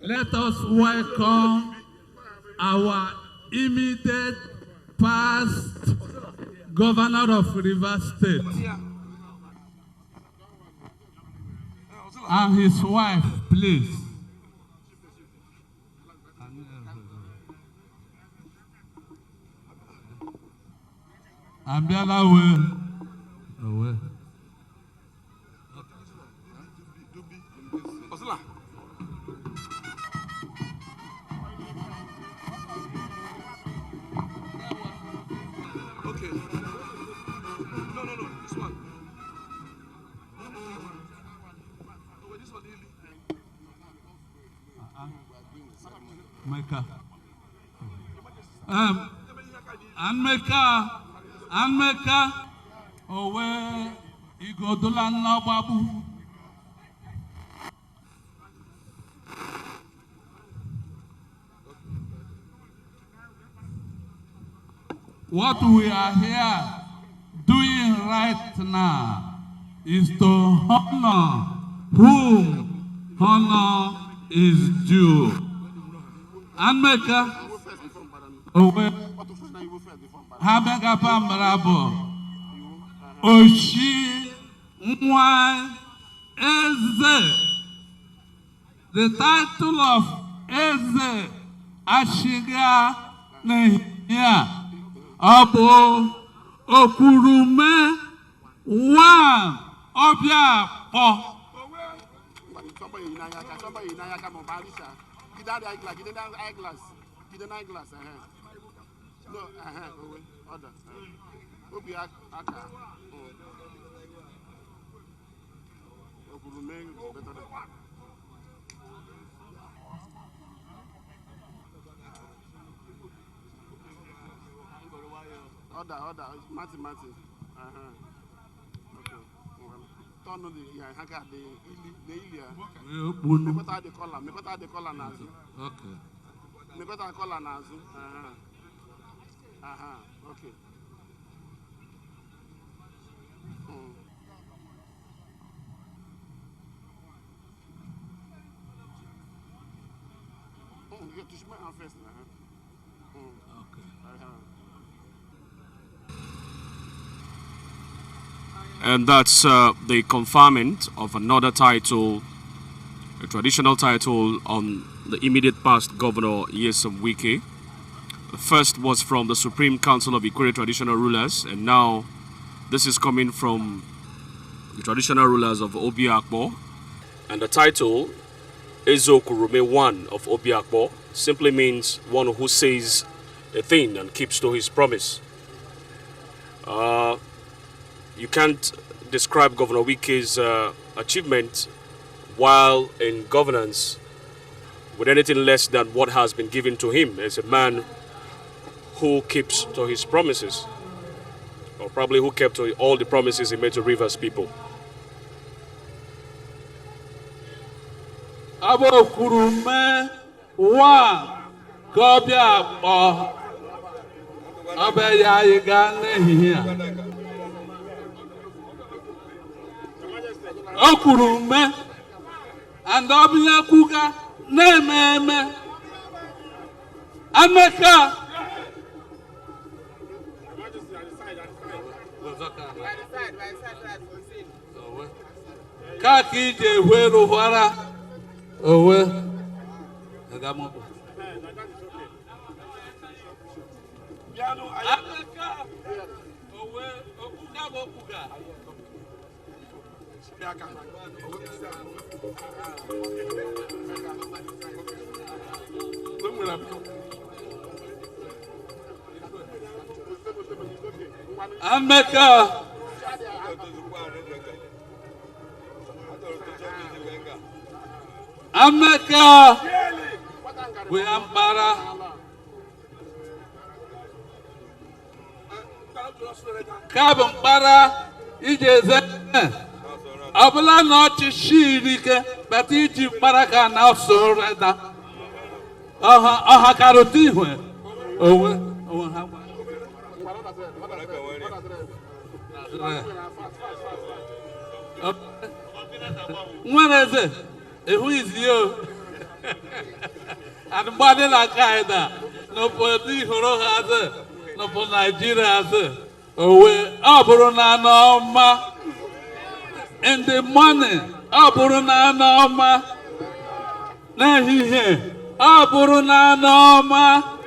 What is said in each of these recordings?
Let us welcome our immediate past Governor of Rivers State and his wife, please. Ambiala away. Okay. No, this one. This one. Mecca. Anmeka. Owe igodola nababu. What we are here doing right now is to honor whom honor is due. Anmeka owe habega pambrabo oshi nwa eze. The title of eze ashiga nehia Abo Okurume one Obia Po. Order. Martin. Okay. Turn on the haka the Ilia. Mekota the collar nazu. Okay. Mekota collar nazu. Okay. You have to show my face now. Okay. And that's the conferment of another title, a traditional title on the immediate past Governor Nyesom Wike. The first was from the Supreme Council of Ikore Traditional Rulers, and now this is coming from the traditional rulers of Obi Akpo. And the title, Ezo Kurume one of Obi Akpo, simply means one who says a thing and keeps to his promise. You can't describe Governor Wike's achievement while in governance with anything less than what has been given to him as a man who keeps to his promises, or probably who kept to all the promises he made to Rivers people. Abo Kurume wa Kobia Bo Abeya Igane here. Okurume and Obia Kuga Neme Anmeka Kaki je wero wara owe agamo Anmeka owe okuga Anmeka we ambara Kabambara ijeze Abula not shirike, but iji baraka na soreda. Aha karoti we. Owe ha. When is it? Who is you? And body like that. No for the Horo has it. No for Nigeria has it. Oh, Aburuna Norma. In the morning, Aburuna Norma. Now he here. Aburuna Norma.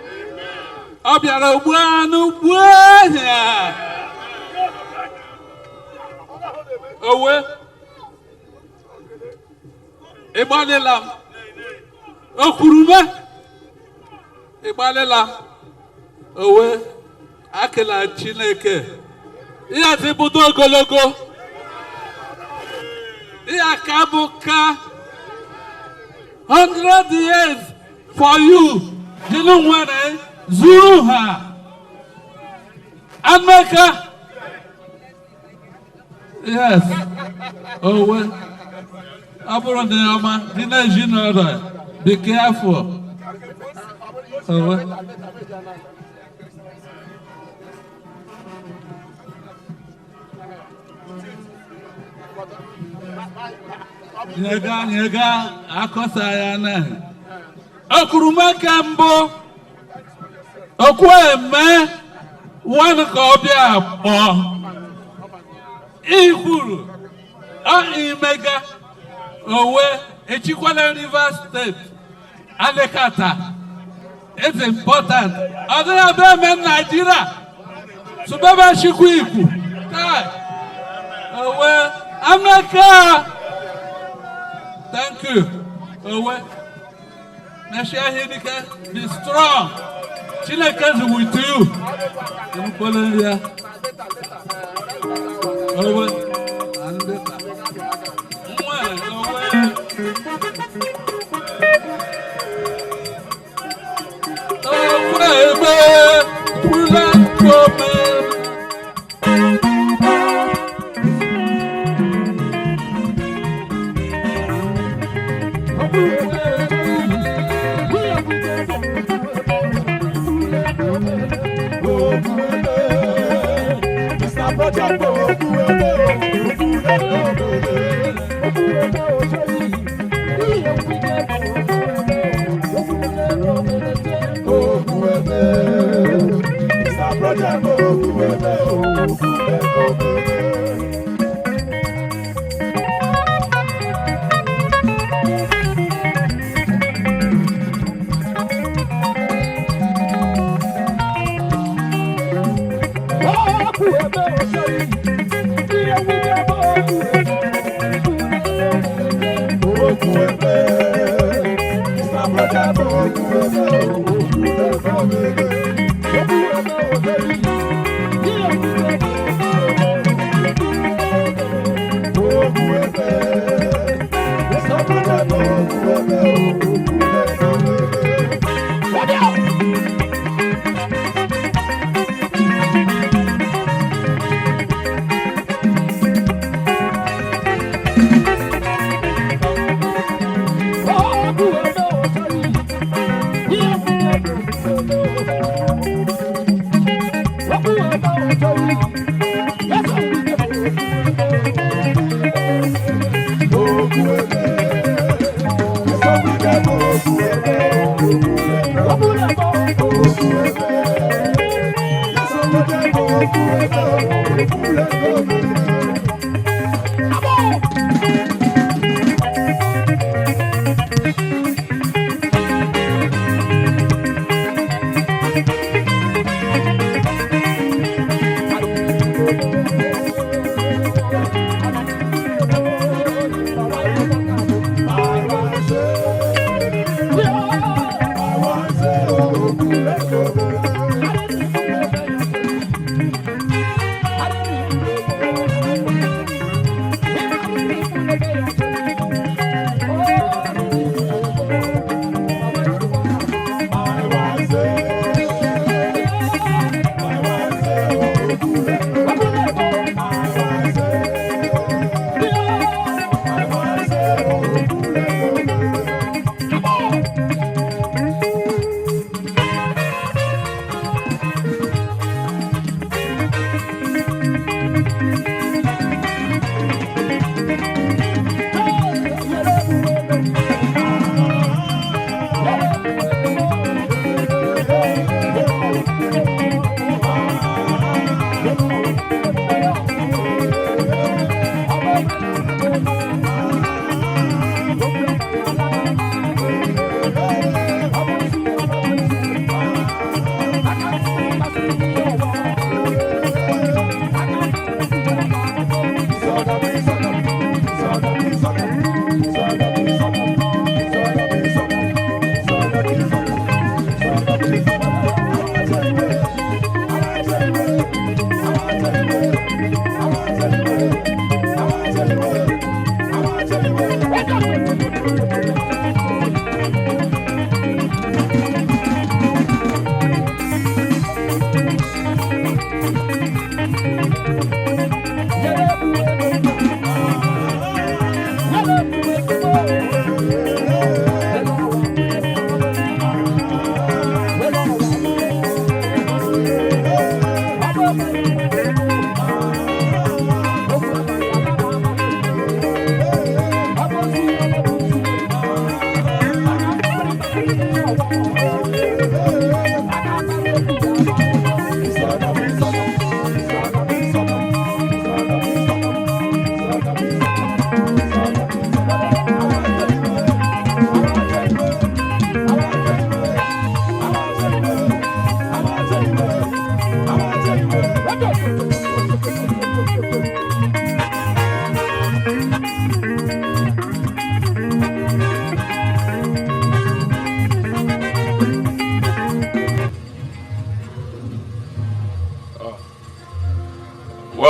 Abiara Buanu Buania. Oh, Ebalela. Okuruma. Ebalela. Owe. Akela Chineke. Iya zibudo ogologo. Iya kabuka. 100 years for you. You know what? Zuruha. America. Yes. Owe. Aburo de Oma, Dina Jinora, be careful. Nyega, Akosayana. Okuruma Kambo, Okweme, one cobia, Ikuru, Imega. Owe, Echikwala River State, Alekata. It's important. Other than Nigeria, Subaba Shikuiku. Owe, America. Thank you. Owe, Nasha Hidika, be strong. Chile is with you. Owe,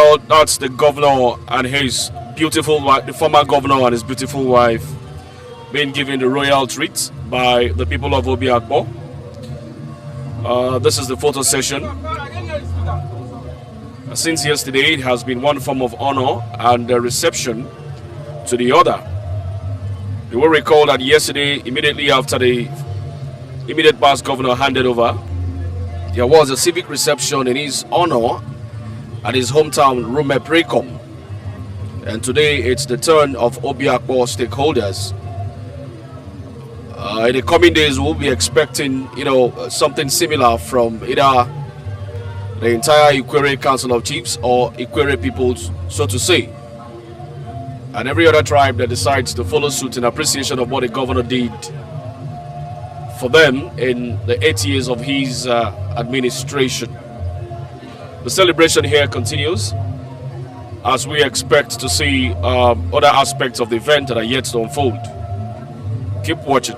Well, that's the governor and his beautiful wife, the former governor and his beautiful wife, being given the royal treat by the people of Obi Akpo. This is the photo session. Since yesterday, it has been one form of honor and the reception to the other. You will recall that yesterday, immediately after the immediate past governor handed over, there was a civic reception in his honor at his hometown, Rume Precom. And today, it's the turn of Obi Akpo stakeholders. In the coming days, we'll be expecting, something similar from either the entire Ikwere Council of Chiefs or Ikwere peoples, so to say. And every other tribe that decides to follow suit in appreciation of what the governor did for them in the 8 years of his administration. The celebration here continues as we expect to see other aspects of the event that are yet to unfold. Keep watching.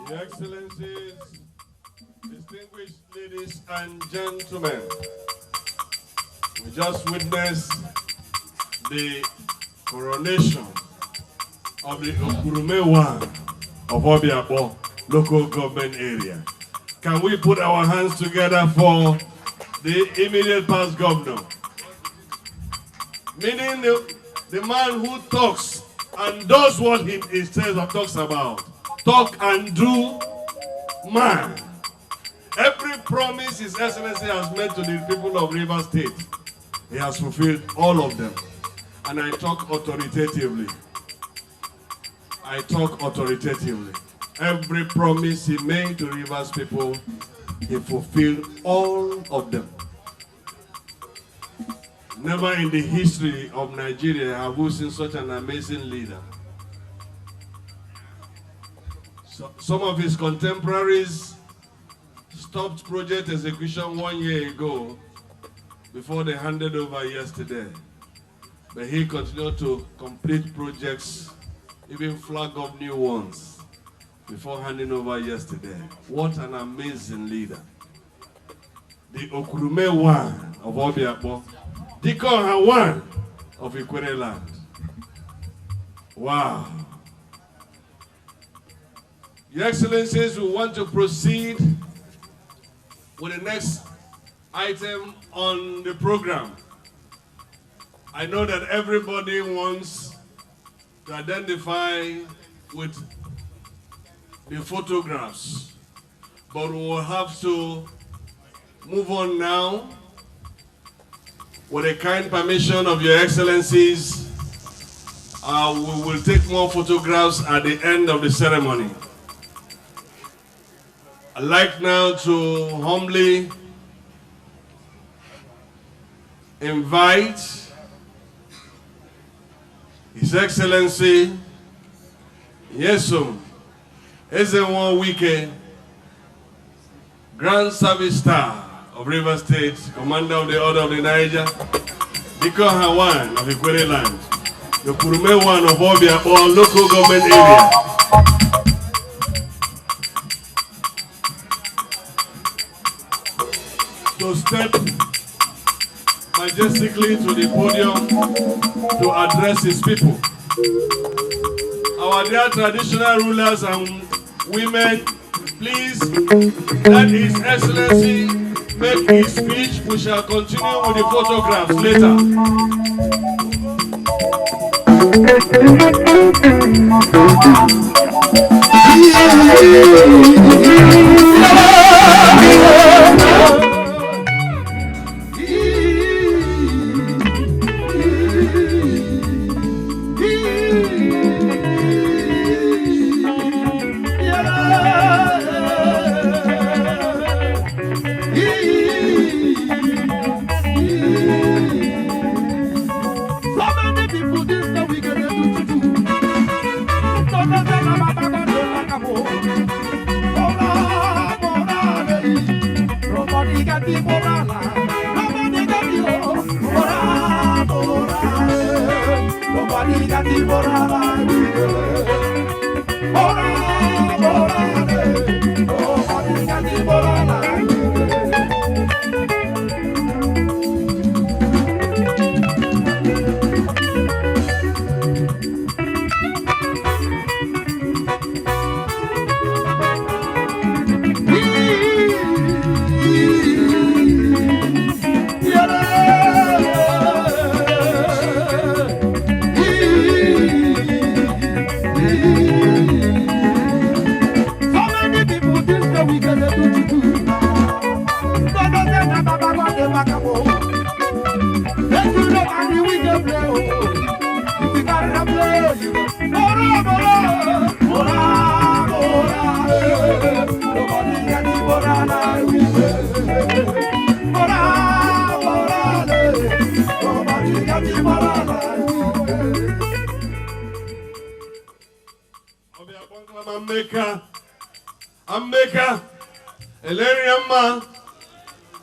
Your Excellencies, distinguished ladies and gentlemen, we just witnessed the coronation of the Okurume of Obiakpo local government area. Can we put our hands together for the immediate past governor? Meaning the man who talks and does what he says or talks about. Talk and do, man. Every promise His Excellency has made to the people of Rivers State, he has fulfilled all of them. And I talk authoritatively. I talk authoritatively. Every promise he made to Rivers people, he fulfilled all of them. Never in the history of Nigeria have we seen such an amazing leader. So, some of his contemporaries stopped project execution 1 year ago before they handed over yesterday. But he continued to complete projects, even flag up new ones before handing over yesterday. What an amazing leader. The Okurume one of Obiakpo, Dikon one of WIKELEAKS. Wow. Your Excellencies, we want to proceed with the next item on the program. I know that everybody wants to identify with the photographs, but we will have to move on now. With the kind permission of Your Excellencies, we will take more photographs at the end of the ceremony. I'd like now to humbly invite His Excellency Yesum Ezenwa Wike, Grand Service Star of Rivers State, Commander of the Order of the Niger, Dikon Hawan of WIKELEAKS, the Kurume one of Obiakpo local government area. To step majestically to the podium to address his people. Our dear traditional rulers and women, please let His Excellency make his speech. We shall continue with the photographs later.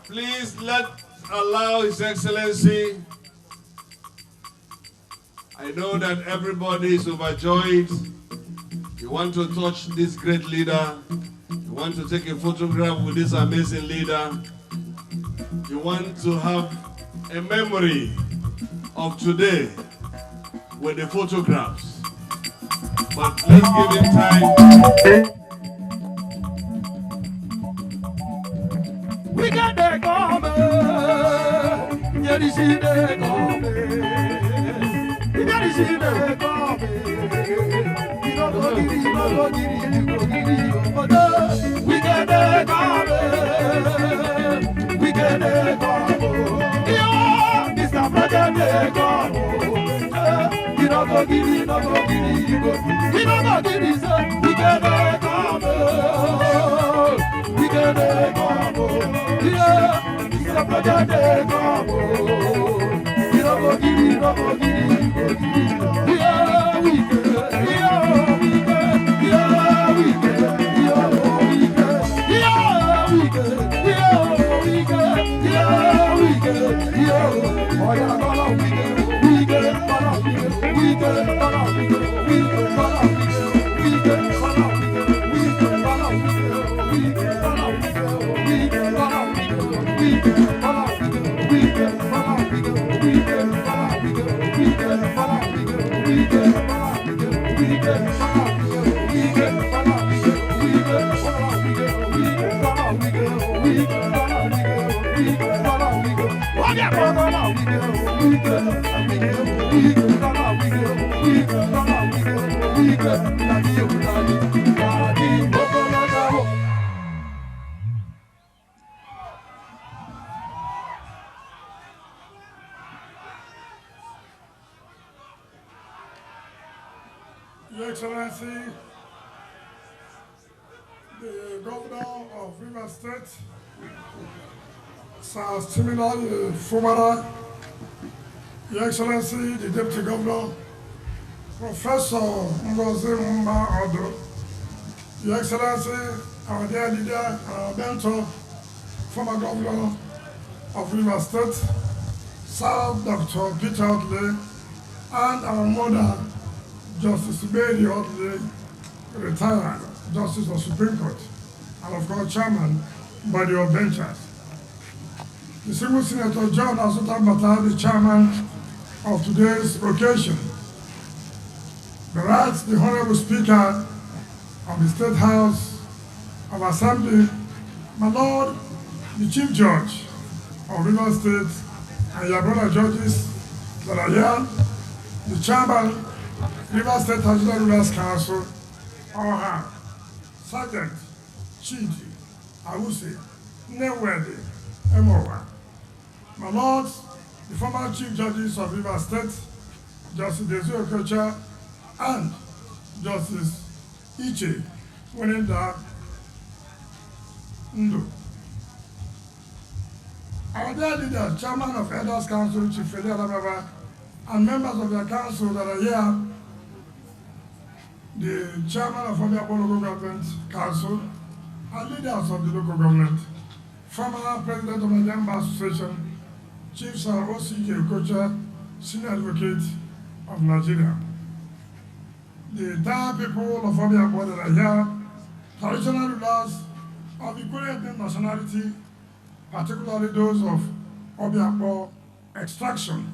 Please allow His Excellency. I know that everybody is overjoyed. You want to touch this great leader. You want to take a photograph with this amazing leader. You want to have a memory of today with the photographs. But let's give him time. We got the government. Yeah, this is the government. We got this in the government. We don't go get it, we get the government. We get the government. Yeah, Mr. President, the government. We don't go get it, we don't go get it, we get the government. We get the government. Yeah, Mr. President, the government. We don't go get it, we don't go get it. Your Excellency, the Governor of Rivers State, Sir Similar Fumara, Your Excellency, the Deputy Governor, Professor Ngozi Mba Odo, Your Excellency, our dear leader, our mentor, former Governor of Rivers State, Sir Dr. Peter Otley, and our mother, Justice Mary Otley, retired Justice of Supreme Court, and of course Chairman, Body of Benchers. Distinguished Senator John Asuta Bata, the Chairman of today's occasion. Whereas the Honorable Speaker of the State House of Assembly, my Lord, the Chief Judge of Rivers State, and your brother judges that are here, the Chairman, Rivers State National Rulers Council, Oha, Sergeant Chidi, Awusi, Newedi, Emowa. My Lords, the former Chief Judges of Rivers State, Justice Desi Okocha, and Justice Iche Wenenda Ndo. Our dear leader, Chairman of Elders Council, Chief Fede Adababa, and members of the council that are here, the Chairman of the Local Government Council, and leaders of the local government, former President of the Nigerian Bar Association, Chief Sir O.C.J. Okocha, Senior Advocate of Nigeria, the entire people of Obiakpo that are here, traditional rulers of equal nationality, particularly those of Obiakpo extraction,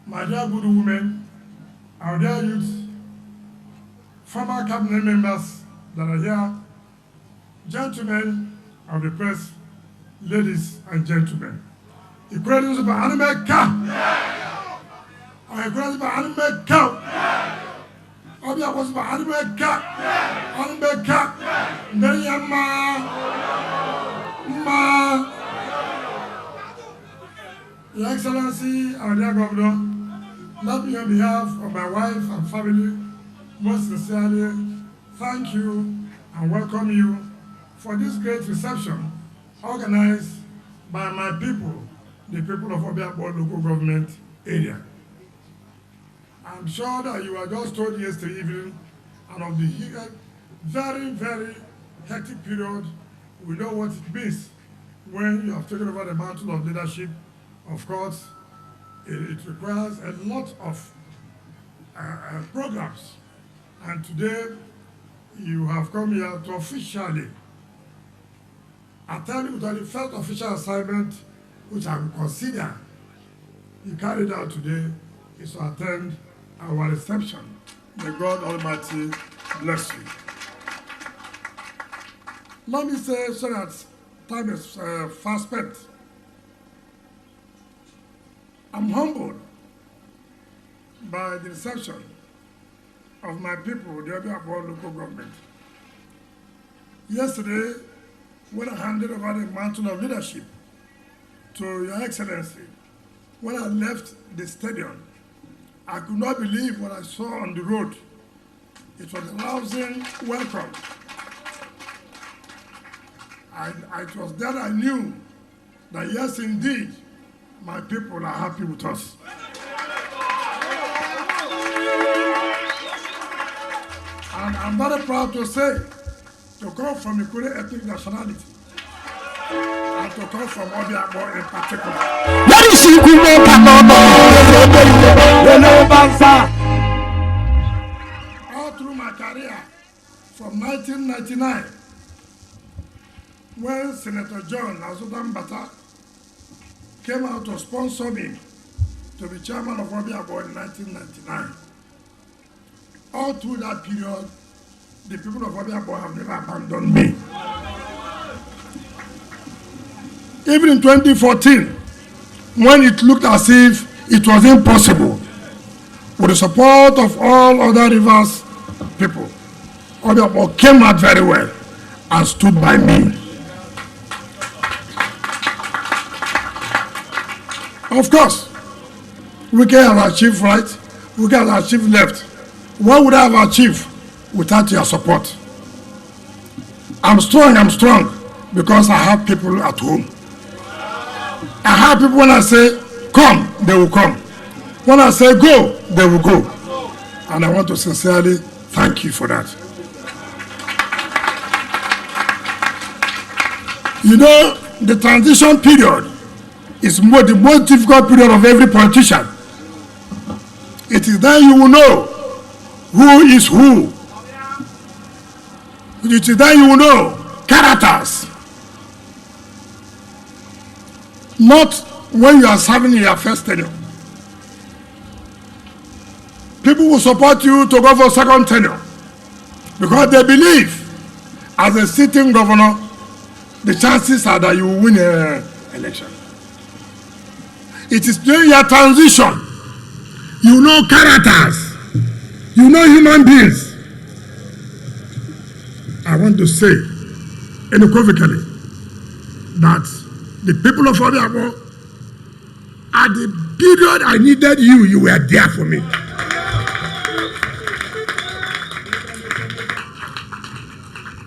my dear good women, our dear youth, former cabinet members that are here, gentlemen of the press, ladies and gentlemen. Equality by anime camp. Equality by anime camp. Obia was by anime camp. Anime camp. Ma. Your Excellency, our dear Governor, let me on behalf of my wife and family most sincerely thank you and welcome you for this great reception organized by my people, the people of Obiakpo local government area. I'm sure that you were just told yesterday evening, and of the very, very hectic period, we know what it means when you have taken over the mantle of leadership. Of course, it requires a lot of programs. And today, you have come here to officially attend with the first official assignment, which I will consider you carried out today, is to attend our reception. May God Almighty bless you. Let me say, so that time is fast spent, I'm humbled by the reception of my people, the Obiakpo local government. Yesterday, when I handed over the mantle of leadership to Your Excellency, when I left the stadium, I could not believe what I saw on the road. It was a rousing welcome. It was then I knew that yes, indeed, my people are happy with us. And I'm very proud to say, to come from Ikure ethnic nationality, and to come from Obiakpo in particular. All through my career, from 1999, when Senator John Azudan Bata came out to sponsor me to be chairman of Obiakpo in 1999. All through that period, the people of Obiakpo have never abandoned me. Even in 2014, when it looked as if it was impossible, with the support of all other Rivers people, Obiakpo came out very well and stood by me. Of course, Wike has achieved right, Wike has achieved left. What would I have achieved without your support? I'm strong because I have people at home. I have people when I say come, they will come. When I say go, they will go. And I want to sincerely thank you for that. You know, the transition period is the most difficult period of every politician. It is then you will know who is who. It is then you will know characters. Not when you are serving in your first tenure. People will support you to go for second tenure because they believe as a sitting governor, the chances are that you will win an election. It is during your transition, you know characters, you know human beings. I want to say unequivocally that the people of Obiakpo, at the period I needed you, you were there for me.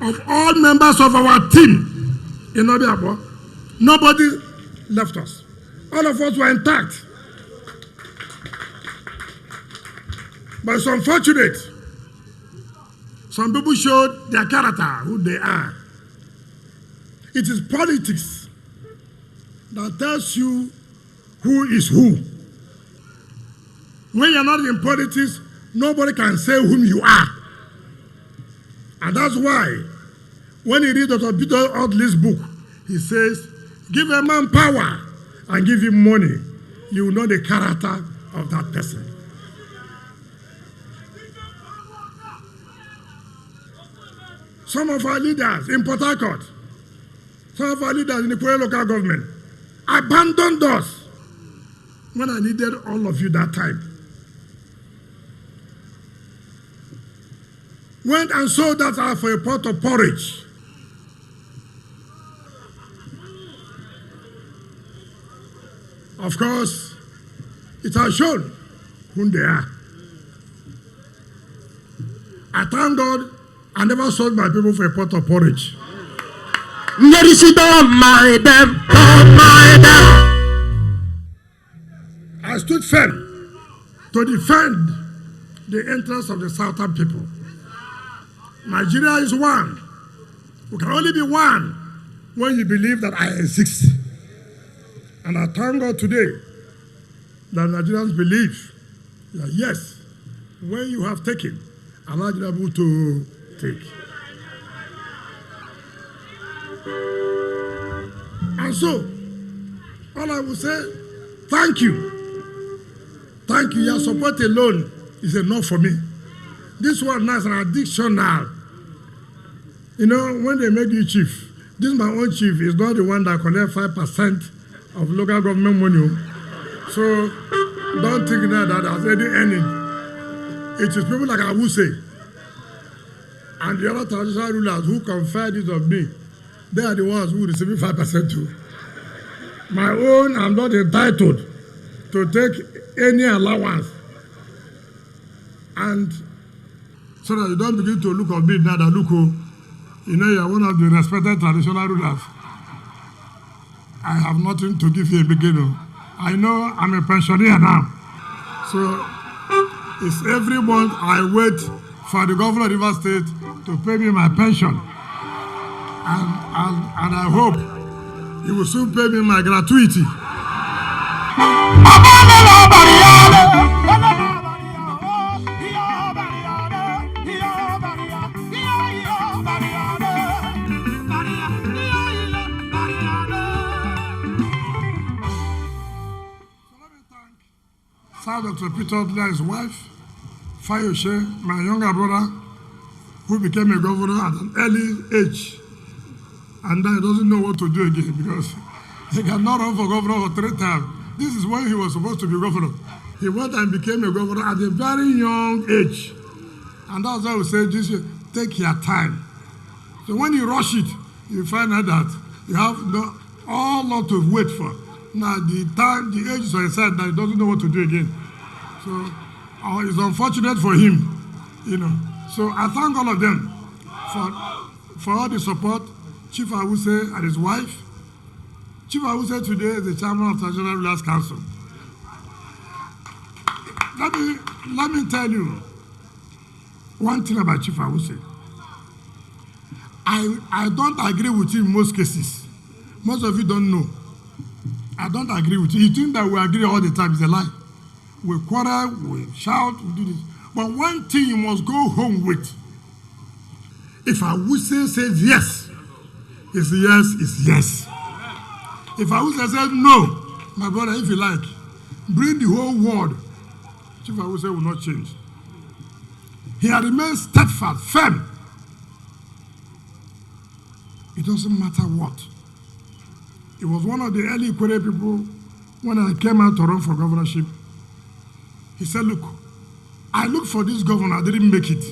Of all members of our team in Obiakpo, nobody left us. All of us were intact. But it's unfortunate. Some people showed their character, who they are. It is politics that tells you who is who. When you're not in politics, nobody can say whom you are. And that's why, when you read Dr. Peter Audley's book, he says, give a man power and give him money. You will know the character of that person. Some of our leaders in Port Harcourt, some of our leaders in the Korea local government abandoned us when I needed all of you that time. Went and sold that out for a pot of porridge. Of course, it has shown who they are. I thank God I never sold my people for a pot of porridge. I stood firm to defend the interests of the southern people. Nigeria is one. We can only be one when you believe that I exist. And I thank God today that Nigerians believe that yes, when you have taken, Allah is able to take. And so, all I will say, thank you. Thank you. Your support alone is enough for me. This one is an additional. You know, when they make you chief, this my own chief is not the one that collects 5% of local government money. So don't think that as any earning. It is people like I will say, and the other traditional rulers who conferred it on me, they are the ones who receive 5% too. My own, I'm not entitled to take any allowance. And so that you don't begin to look at me now that look, you know, you're one of the respected traditional rulers. I have nothing to give you a beginning. I know I'm a pensioner now. So it's every month I wait for the governor of Rivers State to pay me my pension. And I hope he will soon pay me my gratuity. Dr. Peter Audley, his wife, Fayoshe, my younger brother, who became a governor at an early age, and now he doesn't know what to do again because he cannot run for governor for 3 times. This is when he was supposed to be governor. He went and became a governor at a very young age. And that's why we say, this take your time. So when you rush it, you find out that you have all lot to wait for. Now the age is on his side, now he doesn't know what to do again. So it's unfortunate for him, you know. So I thank all of them for all the support. Chief Awuse and his wife. Chief Awuse today is the chairman of the Traditional Rulers Council. Let me tell you one thing about Chief Awuse. I don't agree with him in most cases. Most of you don't know. I don't agree with you. You think that we agree all the time is a lie. We quarrel, we shout, we do this. But one thing you must go home with. If Awuse says yes, it's yes, it's yes. If Awuse says no, my brother, if you like, bring the whole world, Chief Awuse will not change. He has remained steadfast, firm. It doesn't matter what. He was one of the early Korea people when I came out to run for governorship. He said, look, I looked for this governor, I didn't make it.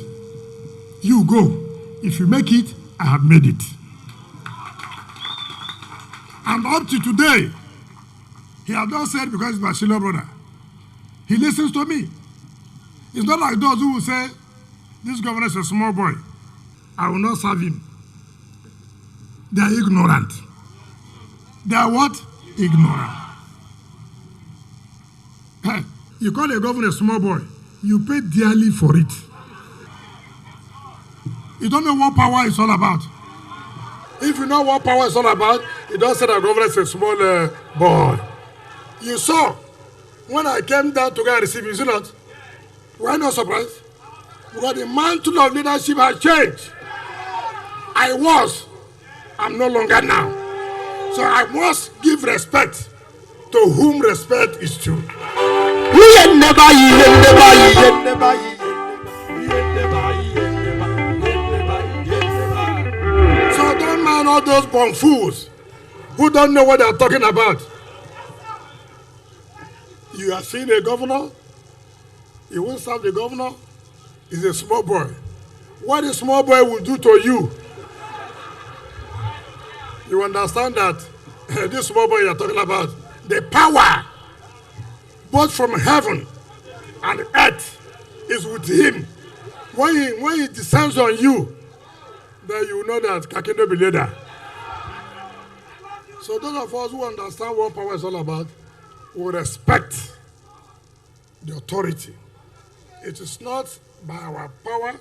You go. If you make it, I have made it. And up to today, he has not said because he's my senior brother. He listens to me. It's not like those who will say, this governor is a small boy. I will not serve him. They are ignorant. They are what? Ignorant. Hey, you call a governor a small boy, you pay dearly for it. You don't know what power is all about. If you know what power is all about, you don't say that governor is a small boy. You saw when I came down to go and receive you, see not? Why not surprised? Because the mantle of leadership has changed. I'm no longer now. So I must give respect to whom respect is due. So don't mind all those born fools who don't know what they're talking about. You have seen a governor, he won't serve the governor, he's a small boy. What a small boy will do to you, you understand that this small boy you're talking about, the power both from heaven and earth is with him. When he descends on you, then you know that Kakino be leader. So those of us who understand what power is all about will respect the authority. It is not by our power,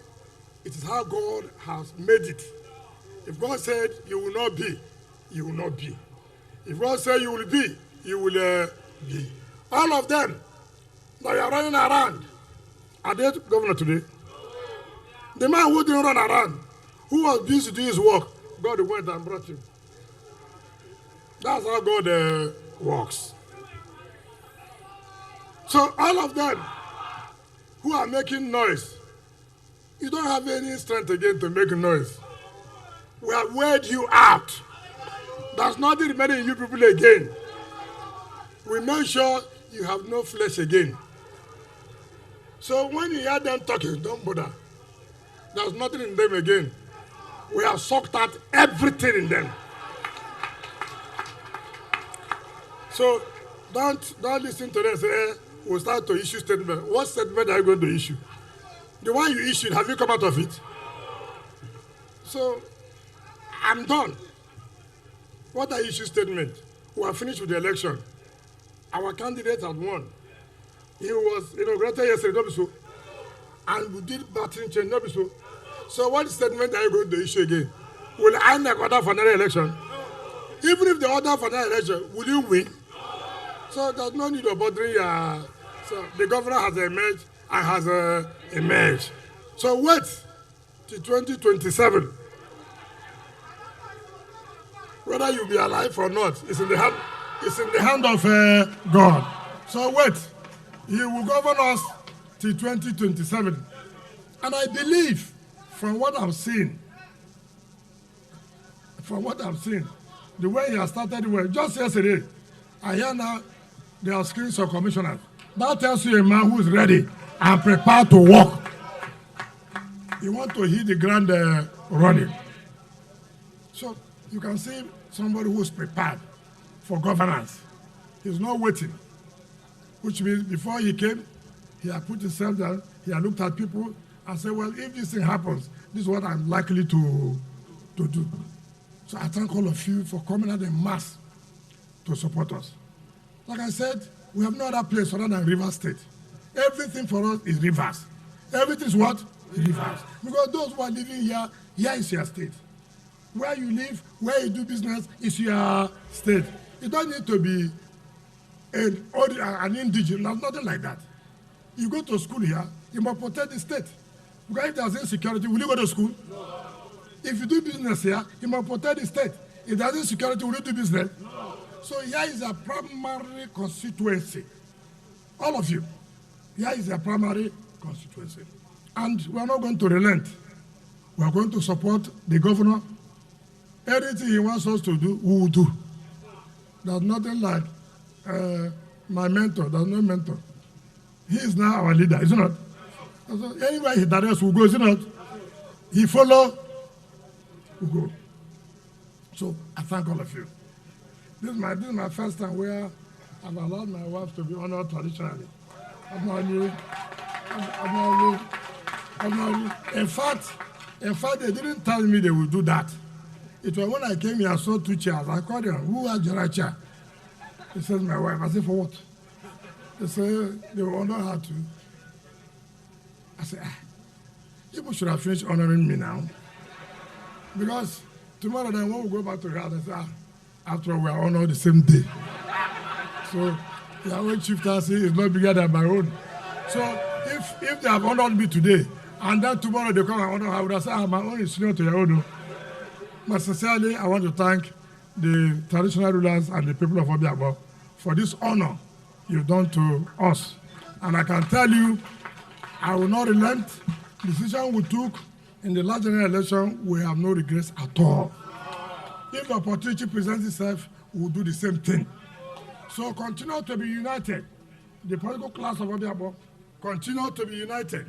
it is how God has made it. If God said you will not be, you will not be. If God said you will be, you will be. All of them that are running around, are they governor today? The man who didn't run around, who was busy doing his work, God went and brought him. That's how God works. So all of them who are making noise, you don't have any strength again to make noise. We have weighed you out. There's nothing remaining in you people again. We make sure you have no flesh again. So when you hear them talking, don't bother. There's nothing in them again. We have sucked out everything in them. So don't listen to them say, we'll start to issue statement. What statement are you going to issue? The one you issued, have you come out of it? So I'm done. What are issue statement? We are finished with the election. Our candidate had won. He was inaugurated yesterday, not so. And we did battering change, not so. So what statement are you going to issue again? Will INEC order for another election? Even if they order for another election, will you win? So there's no need of bothering your... So the governor has emerged and has emerged. So wait till 2027. Whether you be alive or not, it's in the hand of God. So wait, he will govern us till 2027. And I believe, from what I've seen, the way he has started the way, just yesterday, I hear now they are screening some commissioners. That tells you a man who is ready and prepared to work. You want to hit the ground running. So you can see somebody who is prepared for governance. He's not waiting. Which means before he came, he had put himself down, he had looked at people and said, well, if this thing happens, this is what I'm likely to do. So I thank all of you for coming out en masse to support us. Like I said, we have no other place other than Rivers State. Everything for us is Rivers. Everything is what? Rivers. Because those who are living here is your state. Where you live, where you do business is your state. You don't need to be an indigent, nothing like that. You go to school here, you must protect the state. Because if there's insecurity, will you go to school? No. If you do business here, you must protect the state. If there's insecurity, will you do business? No. So here is a primary constituency. All of you. Here is a primary constituency. And we are not going to relent. We are going to support the governor. Anything he wants us to do, we will do. There's nothing like my mentor. There's no mentor. He is now our leader, isn't it? So anywhere he directs, we'll go, isn't it? He follow, we'll go. So I thank all of you. This is my first time where I've allowed my wife to be honored traditionally. In fact, they didn't tell me they would do that. It was when I came here, I saw 2 chairs. I called them, who has the right chair? He said, my wife. I said, for what? They said, they will honor her too. I said, people should have finished honoring me now. Because tomorrow then when we go back to the house, they say, after all, we are honored the same day. So, the own chieftaincy is not bigger than my own. So, If they have honored me today, and then tomorrow they come and honor, I would have said, my own is senior to your own. But sincerely, I want to thank the traditional rulers and the people of Obiabo for this honor you've done to us. And I can tell you, I will not relent. The decision we took in the last general election, we have no regrets at all. If the opportunity presents itself, we will do the same thing. So continue to be united. The political class of Obiabo continue to be united.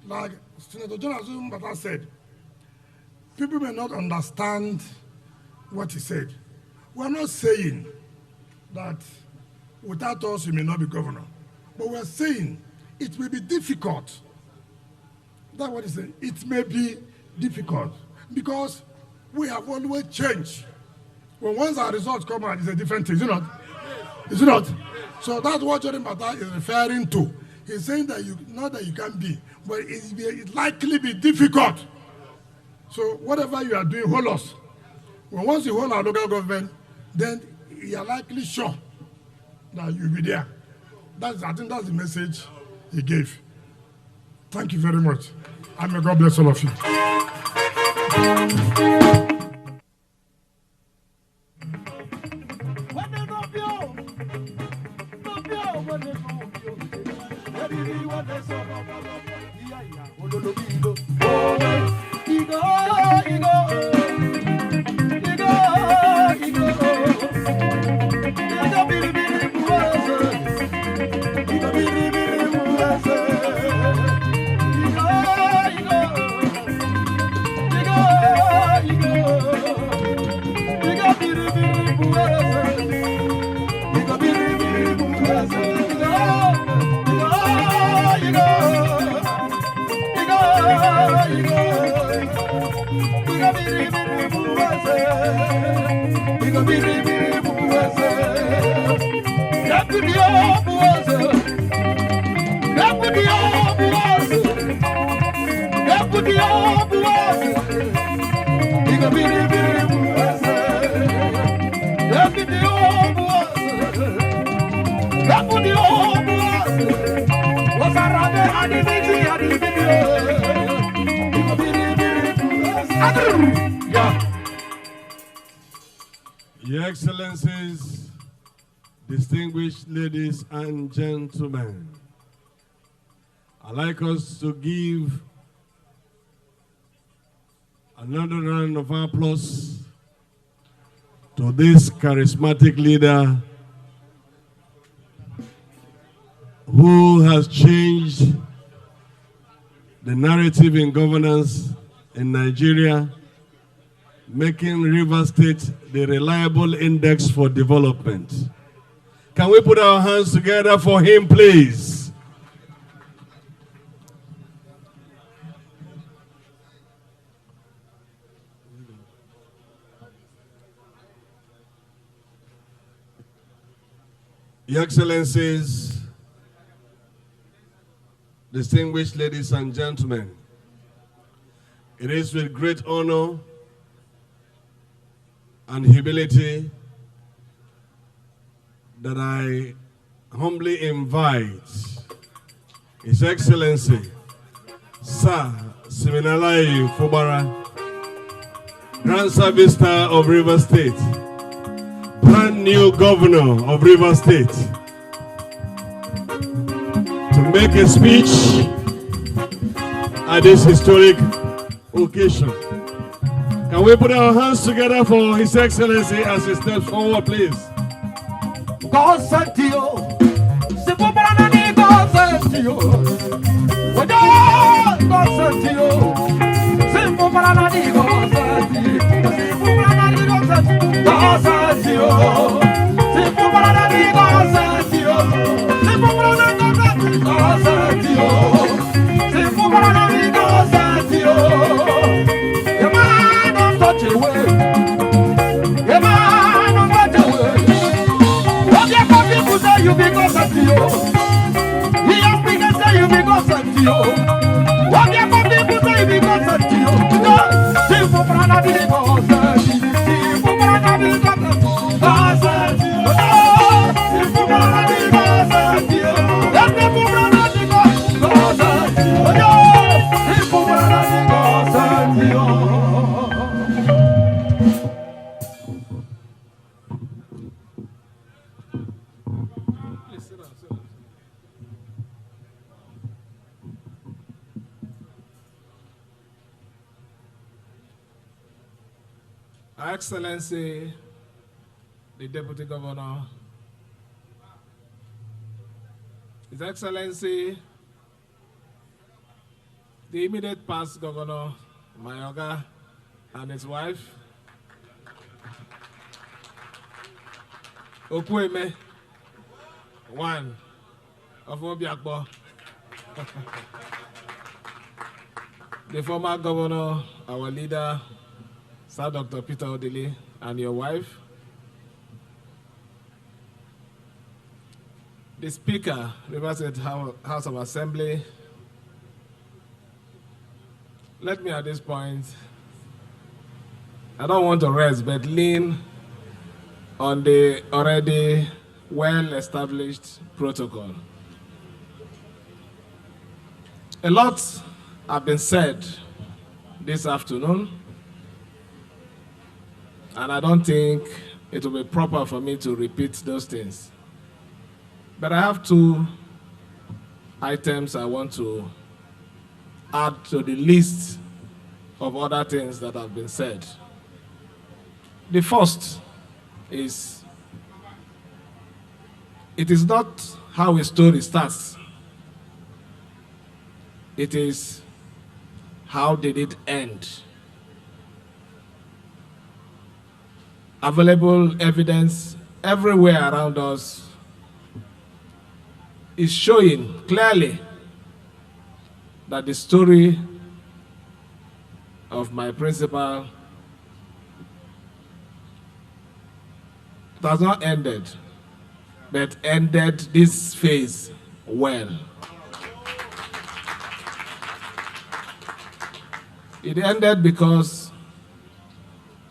Like Senator John Azum said, people may not understand what he said. We're not saying that without us you may not be governor. But we're saying it may be difficult. That's what he said. It may be difficult because we have always changed. When once our results come out, it's a different thing, is it not? Is it not? So that's what Jordan Bata is referring to. He's saying that not that you can be, but it likely be difficult. So whatever you are doing, hold us. When once you hold our local government, then you are likely sure that you'll be there. I think that's the message he gave. Thank you very much. And may God bless all of you. Your Excellencies, distinguished ladies and gentlemen, I'd like us to give another round of applause to this charismatic leader who has changed the narrative in governance in Nigeria, making Rivers State the reliable index for development. Can we put our hands together for him, please? Your Excellencies, distinguished ladies and gentlemen, it is with great honor and humility that I humbly invite His Excellency, Sir Siminalayi Fubara, Grand Service Star of Rivers State, brand new Governor of Rivers State, to make a speech at this historic occasion. Can we put our hands together for His Excellency as he steps forward, please? God sent you. God sent you. God sent you. Simple Paranadi, God sent you. Simple Paranadi, God sent you. God sent you. Simple Paranadi, God sent you. Simple Paranadi, God sent you. Simple Paranadi, God sent you. Your man don't touch away. Your man don't touch away. What your people say you because of you. He has been say you because of you. What your people say because of you. Simple Paranadi, God sent you. Simple Paranadi, God sent you. Simple Paranadi, God sent you. Simple Paranadi, God sent you. Her Excellency, the Deputy Governor, His Excellency, the immediate past Governor, Mayoga, and his wife, Okweme, one of Obiakbo, the former Governor, our leader, Sir Dr. Peter Odili, and your wife, the Speaker, Rivers State House of Assembly. Let me at this point, I don't want to rest, but lean on the already well-established protocol. A lot have been said this afternoon, and I don't think it will be proper for me to repeat those things. But I have two items I want to add to the list of other things that have been said. The first is, it is not how a story starts. It is, how did it end? Available evidence everywhere around us is showing clearly that the story of my principal has not ended, but ended this phase well. It ended because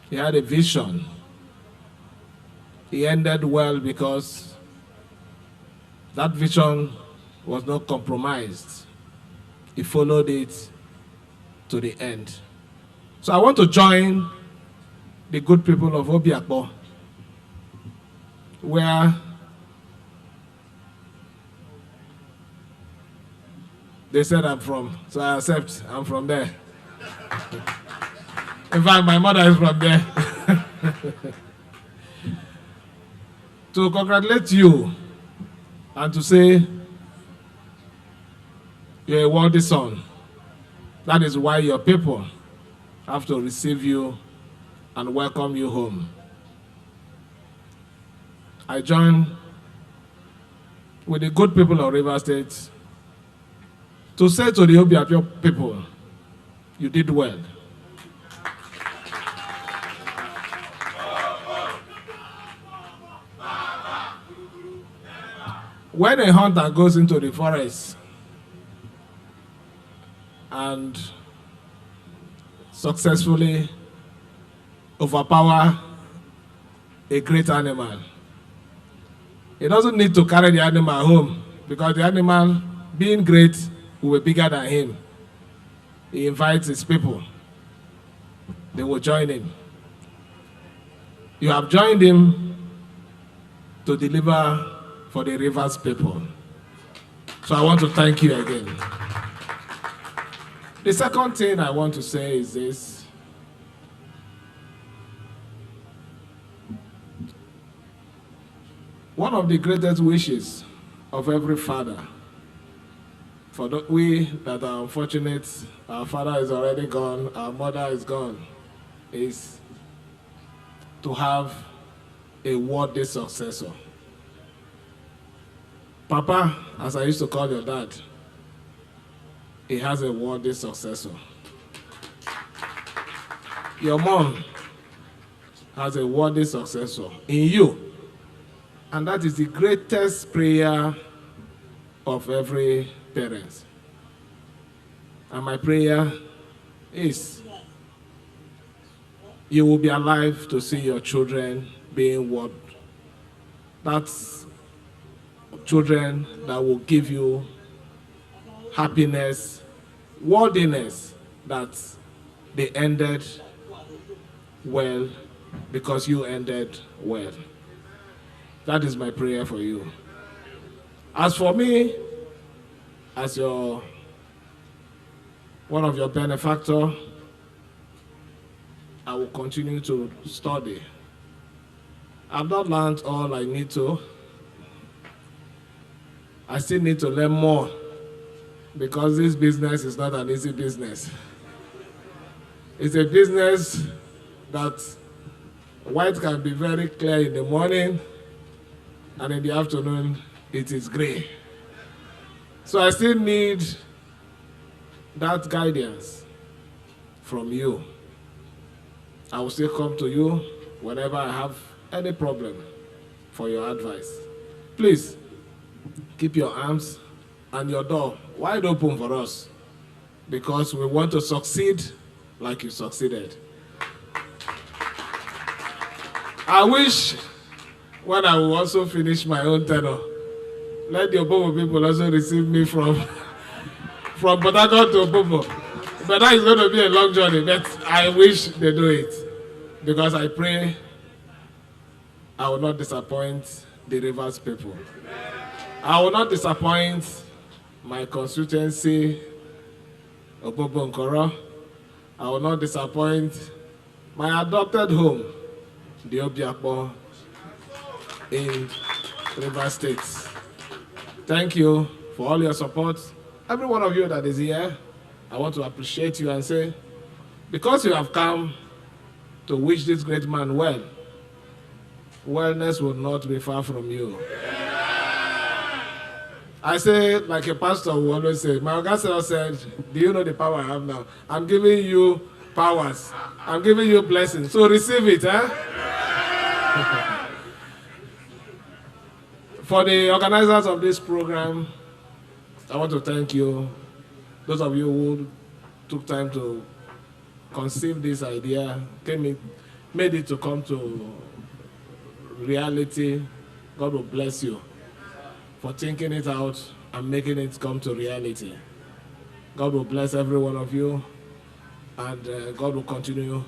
he had a vision. He ended well because that vision was not compromised. He followed it to the end. So I want to join the good people of Obiakpo, where they said I'm from, so I accept I'm from there. In fact, my mother is from there. To congratulate you and to say you're a worthy son. That is why your people have to receive you and welcome you home. I join with the good people of Rivers State to say to the Obiakpo people, you did well. When a hunter goes into the forest and successfully overpower a great animal, he doesn't need to carry the animal home because the animal, being great, will be bigger than him. He invites his people. They will join him. You have joined him to deliver for the Rivers people. So I want to thank you again. The second thing I want to say is this. One of the greatest wishes of every father, for we that are unfortunate, our father is already gone, our mother is gone, is to have a worthy successor. Papa, as I used to call your dad, he has a worthy successor. Your mom has a worthy successor in you. And that is the greatest prayer of every parent. And my prayer is, you will be alive to see your children being what? That's children that will give you happiness, worthiness, that they ended well because you ended well. That is my prayer for you. As for me, as one of your benefactor, I will continue to study. I've not learned all I need to. I still need to learn more because this business is not an easy business. It's a business that white can be very clear in the morning, and in the afternoon, it is gray. So I still need that guidance from you. I will still come to you whenever I have any problem for your advice. Please, keep your arms and your door wide open for us because we want to succeed like you succeeded. I wish when I will also finish my own tenure, let the Obobo people also receive me from Port Harcourt to Obobo. But that is going to be a long journey, but I wish they do it because I pray I will not disappoint the Rivers people. I will not disappoint my constituency, Obobo Nkoro. I will not disappoint my adopted home, the Obiakpo in Rivers State. Thank you for all your support. Every one of you that is here, I want to appreciate you and say, because you have come to wish this great man well, wellness will not be far from you. I say, like a pastor will always say, my Augustine said, do you know the power I have now? I'm giving you powers. I'm giving you blessings. So receive it, eh? For the organizers of this program, I want to thank you. Those of you who took time to conceive this idea, made it to come to reality. God will bless you for thinking it out and making it come to reality. God will bless every one of you, and God will continue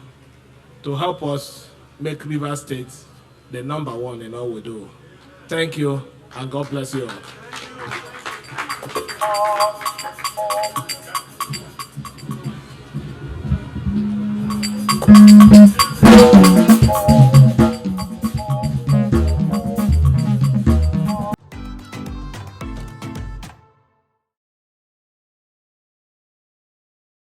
to help us make Rivers State the #1 in all we do. Thank you, and God bless you all.